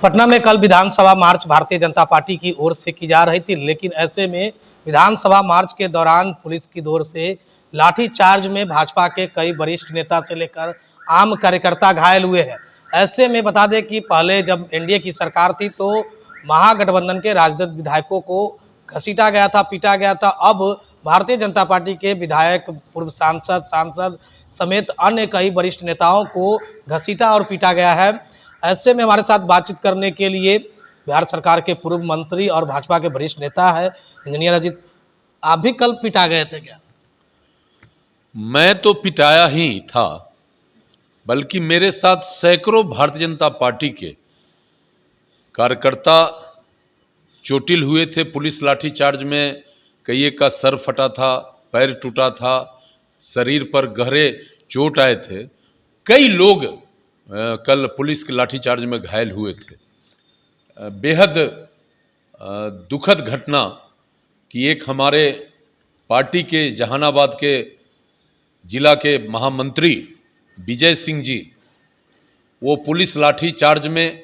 पटना में कल विधानसभा मार्च भारतीय जनता पार्टी की ओर से की जा रही थी, लेकिन ऐसे में विधानसभा मार्च के दौरान पुलिस की ओर से लाठीचार्ज में भाजपा के कई वरिष्ठ नेता से लेकर आम कार्यकर्ता घायल हुए हैं। ऐसे में बता दें कि पहले जब एनडीए की सरकार थी तो महागठबंधन के राजद विधायकों को घसीटा गया था, पीटा गया था। अब भारतीय जनता पार्टी के विधायक, पूर्व सांसद समेत अन्य कई वरिष्ठ नेताओं को घसीटा और पीटा गया है। ऐसे में हमारे साथ बातचीत करने के लिए बिहार सरकार के पूर्व मंत्री और भाजपा के वरिष्ठ नेता है इंजीनियर अजीत। आप भी कल पिटा गए थे क्या? मैं तो पिटाया ही था, बल्कि मेरे साथ सैकड़ों भारतीय जनता पार्टी के कार्यकर्ता चोटिल हुए थे। पुलिस लाठीचार्ज में कई का सर फटा था, पैर टूटा था, शरीर पर गहरे चोट आए थे। कई लोग कल पुलिस के लाठीचार्ज में घायल हुए थे। बेहद दुखद घटना कि एक हमारे पार्टी के जहानाबाद के जिला के महामंत्री विजय सिंह जी, वो पुलिस लाठीचार्ज में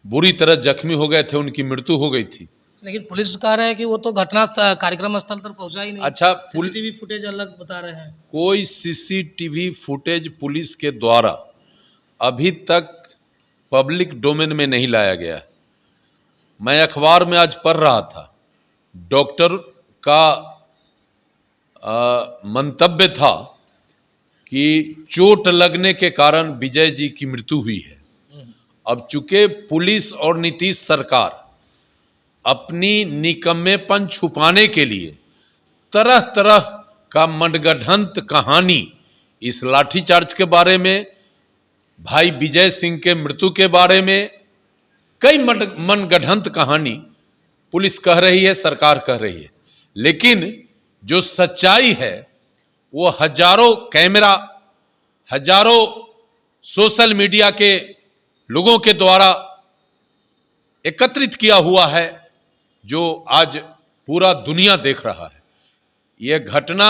बुरी तरह जख्मी हो गए थे, उनकी मृत्यु हो गई थी। लेकिन पुलिस कह रहे हैं कि वो तो घटना कार्यक्रम स्थल तक पहुंचा ही नहीं। अच्छा, सीसीटीवी फुटेज अलग बता रहे हैं। कोई सीसीटीवी फुटेज पुलिस के द्वारा अभी तक पब्लिक डोमेन में नहीं लाया गया। मैं अखबार में आज पढ़ रहा था, डॉक्टर का मंतव्य था कि चोट लगने के कारण विजय जी की मृत्यु हुई है। अब चूंकि पुलिस और नीतीश सरकार अपनी निकम्मेपन छुपाने के लिए तरह तरह का मनगढ़ंत कहानी, इस लाठीचार्ज के बारे में, भाई विजय सिंह के मृत्यु के बारे में, कई मनगढ़ंत कहानी पुलिस कह रही है, सरकार कह रही है। लेकिन जो सच्चाई है वो हजारों कैमरा, हजारों सोशल मीडिया के लोगों के द्वारा एकत्रित किया हुआ है, जो आज पूरा दुनिया देख रहा है। यह घटना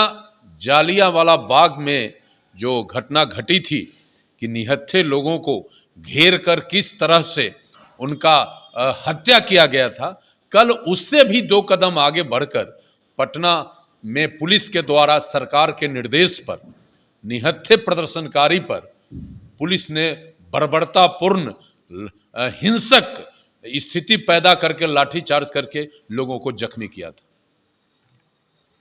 जालियांवाला बाग में जो घटना घटी थी कि निहत्थे लोगों को घेर कर किस तरह से उनका हत्या किया गया था, कल उससे भी 2 कदम आगे बढ़कर पटना में पुलिस के द्वारा सरकार के निर्देश पर निहत्थे प्रदर्शनकारी पर पुलिस ने बर्बरतापूर्ण हिंसक स्थिति पैदा करके लाठीचार्ज करके लोगों को जख्मी किया था।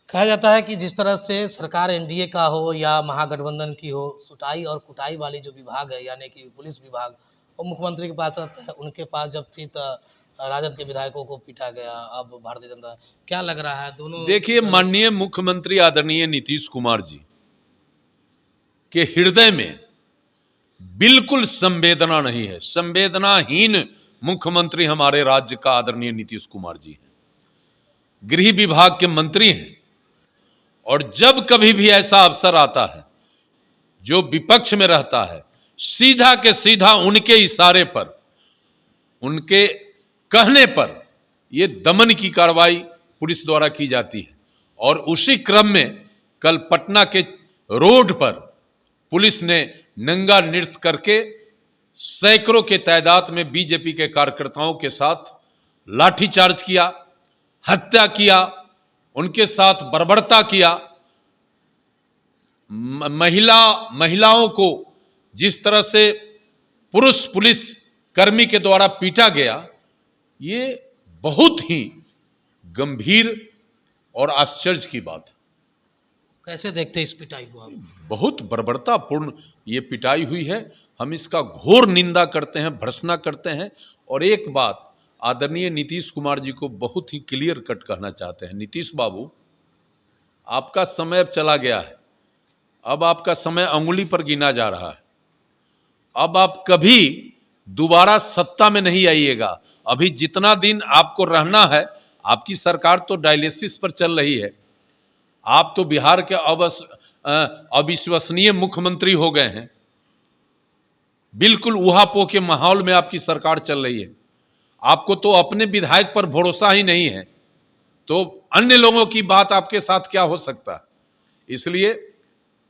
कहा जाता है कि जिस तरह से सरकार एनडीए का हो या महागठबंधन की हो, सुटाई और कुटाई वाली जो विभाग है, यानी कि पुलिस विभाग, वो मुख्यमंत्री के पास रहता है। उनके पास जब थी तो राजद के विधायकों को पीटा गया, अब भारतीय जनता, क्या लग रहा है दोनों? देखिए, माननीय मुख्यमंत्री आदरणीय नीतीश कुमार जी के हृदय में बिल्कुल संवेदना नहीं है। संवेदनाहीन मुख्यमंत्री हमारे राज्य का आदरणीय नीतीश कुमार जी हैं। गृह विभाग के मंत्री हैं, और जब कभी भी ऐसा अवसर आता है, जो विपक्ष में रहता है, सीधा के सीधा उनके इशारे पर, उनके कहने पर यह दमन की कार्रवाई पुलिस द्वारा की जाती है। और उसी क्रम में कल पटना के रोड पर पुलिस ने नंगा नृत्य करके सैकड़ों के तादाद में बीजेपी के कार्यकर्ताओं के साथ लाठीचार्ज किया, हत्या किया, उनके साथ बर्बरता किया। महिलाओं को जिस तरह से पुरुष पुलिस कर्मी के द्वारा पीटा गया, ये बहुत ही गंभीर और आश्चर्य की बात है। कैसे देखते हैं इस पिटाई को आप? बहुत बर्बरतापूर्ण ये पिटाई हुई है। हम इसका घोर निंदा करते हैं, भर्त्सना करते हैं। और एक बात आदरणीय नीतीश कुमार जी को बहुत ही क्लियर कट कहना चाहते हैं। नीतीश बाबू, आपका समय अब चला गया है। अब आपका समय अंगुली पर गिना जा रहा है। अब आप कभी दोबारा सत्ता में नहीं आइएगा। अभी जितना दिन आपको रहना है, आपकी सरकार तो डायलिसिस पर चल रही है। आप तो बिहार के अविश्वसनीय मुख्यमंत्री हो गए हैं। बिल्कुल ऊहापोह के माहौल में आपकी सरकार चल रही है। आपको तो अपने विधायक पर भरोसा ही नहीं है, तो अन्य लोगों की बात आपके साथ क्या हो सकता है। इसलिए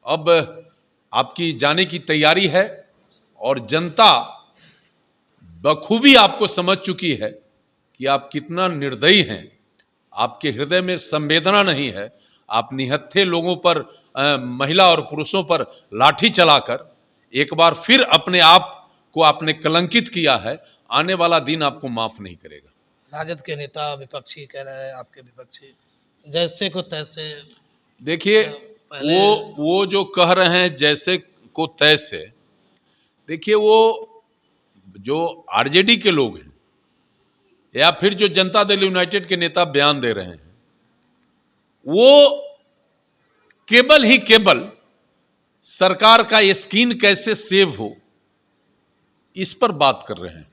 अब आपकी जाने की तैयारी है, और जनता बखूबी आपको समझ चुकी है कि आप कितना निर्दयी हैं। आपके हृदय में संवेदना नहीं है। आप निहत्थे लोगों पर, महिला और पुरुषों पर लाठी चलाकर एक बार फिर अपने आप को आपने कलंकित किया है। आने वाला दिन आपको माफ नहीं करेगा। राजद के नेता विपक्षी कह रहे हैं, आपके विपक्षी जैसे को तैसे। देखिए, पहले वो जो कह रहे हैं जैसे को तैसे, देखिए वो जो आरजेडी के लोग हैं या फिर जो जनता दल यूनाइटेड के नेता बयान दे रहे हैं, वो केवल ही केवल सरकार का स्किन कैसे सेव हो इस पर बात कर रहे हैं।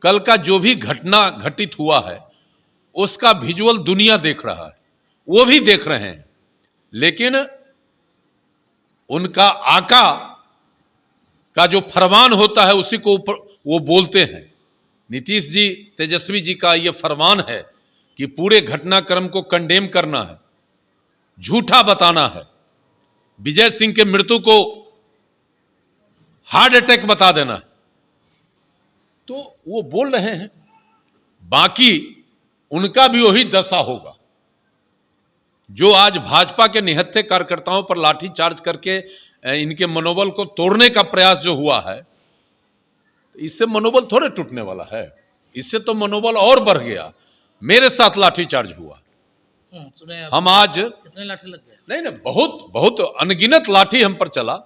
कल का जो भी घटना घटित हुआ है उसका विजुअल दुनिया देख रहा है, वो भी देख रहे हैं, लेकिन उनका आका का जो फरमान होता है उसी को वो बोलते हैं। नीतीश जी, तेजस्वी जी का ये फरमान है कि पूरे घटनाक्रम को कंडेम करना है, झूठा बताना है, विजय सिंह के मृत्यु को हार्ट अटैक बता देना है, तो वो बोल रहे हैं। बाकी उनका भी वही दशा होगा जो आज भाजपा के निहत्थे कार्यकर्ताओं पर लाठी चार्ज करके इनके मनोबल को तोड़ने का प्रयास जो हुआ है, इससे मनोबल थोड़े टूटने वाला है, इससे तो मनोबल और बढ़ गया। मेरे साथ लाठी चार्ज हुआ, हम आज कितने लाठी लग गए? नहीं, बहुत बहुत अनगिनत लाठी हम पर चला,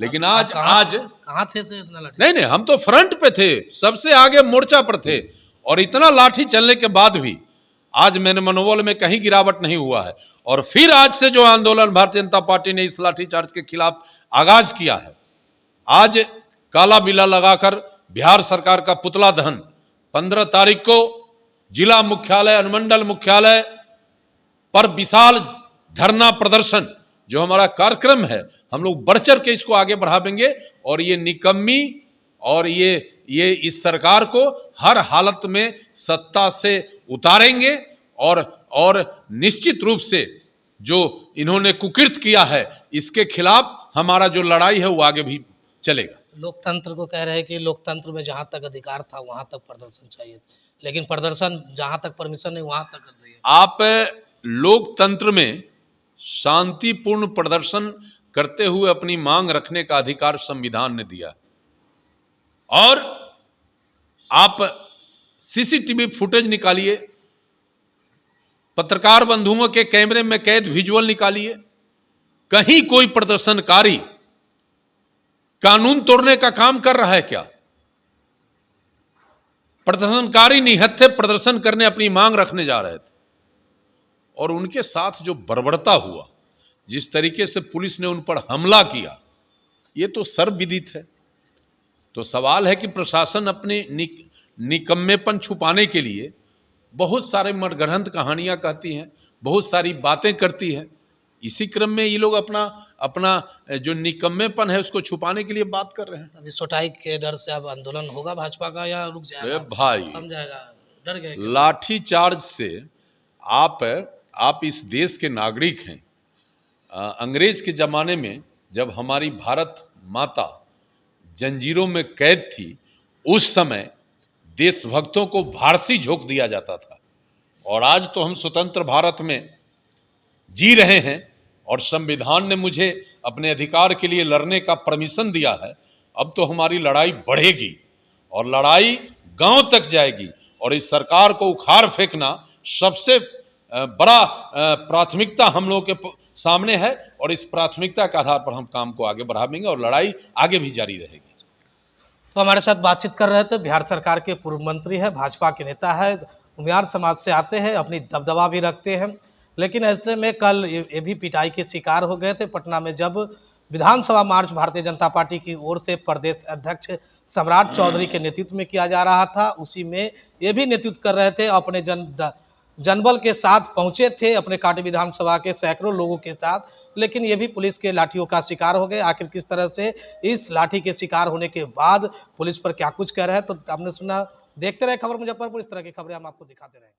लेकिन आज कहाँ थे से इतना लाठी? नहीं, हम तो फ्रंट पे थे, सबसे आगे मोर्चा पर थे, और इतना लाठी चलने के बाद भी आज मेरे मनोबल में कहीं गिरावट नहीं हुआ है। और फिर आज से जो आंदोलन भारतीय जनता पार्टी ने इस लाठीचार्ज के खिलाफ आगाज किया है, आज काला बिल्ला लगाकर बिहार सरकार का पुतला दहन 15 तारीख को जिला मुख्यालय, अनुमंडल मुख्यालय पर विशाल धरना प्रदर्शन जो हमारा कार्यक्रम है, हम लोग बढ़ चढ़ के इसको आगे बढ़ाएंगे और ये निकम्मी और ये इस सरकार को हर हालत में सत्ता से उतारेंगे और निश्चित रूप से जो इन्होंने कुकृत किया है इसके खिलाफ हमारा जो लड़ाई है वो आगे भी चलेगा। लोकतंत्र को कह रहे हैं कि लोकतंत्र में जहां तक अधिकार था वहां तक प्रदर्शन चाहिए, लेकिन प्रदर्शन जहां तक परमिशन नहीं वहां तक कर दिए। आप लोकतंत्र में शांतिपूर्ण प्रदर्शन करते हुए अपनी मांग रखने का अधिकार संविधान ने दिया, और आप सीसीटीवी फुटेज निकालिए, पत्रकार बंधुओं के कैमरे में कैद विजुअल निकालिए, कहीं कोई प्रदर्शनकारी कानून तोड़ने का काम कर रहा है क्या? प्रदर्शनकारी निहत्थे प्रदर्शन करने, अपनी मांग रखने जा रहे थे, और उनके साथ जो बर्बरता हुआ, जिस तरीके से पुलिस ने उन पर हमला किया, ये तो सर्वविदित है। तो सवाल है कि प्रशासन अपने निकम्मेपन छुपाने के लिए बहुत सारे मनगढ़ंत कहानियां कहती हैं, बहुत सारी बातें करती है। इसी क्रम में ये लोग अपना जो निकम्मेपन है उसको छुपाने के लिए बात कर रहे हैं। अभी सोटाई के डर से अब आंदोलन होगा भाजपा का या रुक जाएगा? भाई, थम जाएगा, डर गए? लाठी चार्ज से आप इस देश के नागरिक हैं। अंग्रेज के ज़माने में जब हमारी भारत माता जंजीरों में कैद थी, उस समय देशभक्तों को फांसी झोंक दिया जाता था, और आज तो हम स्वतंत्र भारत में जी रहे हैं और संविधान ने मुझे अपने अधिकार के लिए लड़ने का परमिशन दिया है। अब तो हमारी लड़ाई बढ़ेगी और लड़ाई गांव तक जाएगी, और इस सरकार को उखाड़ फेंकना सबसे बड़ा प्राथमिकता हम लोगों के सामने है, और इस प्राथमिकता के आधार पर हम काम को आगे बढ़ाएंगे और लड़ाई आगे भी जारी रहेगी। तो हमारे साथ बातचीत कर रहे थे बिहार सरकार के पूर्व मंत्री है, भाजपा के नेता है, उमियार समाज से आते हैं, अपनी दबदबा भी रखते हैं, लेकिन ऐसे में कल ये भी पिटाई के शिकार हो गए थे पटना में, जब विधानसभा मार्च भारतीय जनता पार्टी की ओर से प्रदेश अध्यक्ष सम्राट चौधरी के नेतृत्व में किया जा रहा था। उसी में ये भी नेतृत्व कर रहे थे, अपने जनबल के साथ पहुंचे थे, अपने कांटी विधानसभा के सैकड़ों लोगों के साथ, लेकिन ये भी पुलिस के लाठियों का शिकार हो गए। आखिर किस तरह से इस लाठी के शिकार होने के बाद पुलिस पर क्या कुछ कह रहे हैं, तो आपने सुना। देखते रहे खबर मुजफ्फरपुर, इस तरह की खबरें हम आपको दिखाते रहेंगे।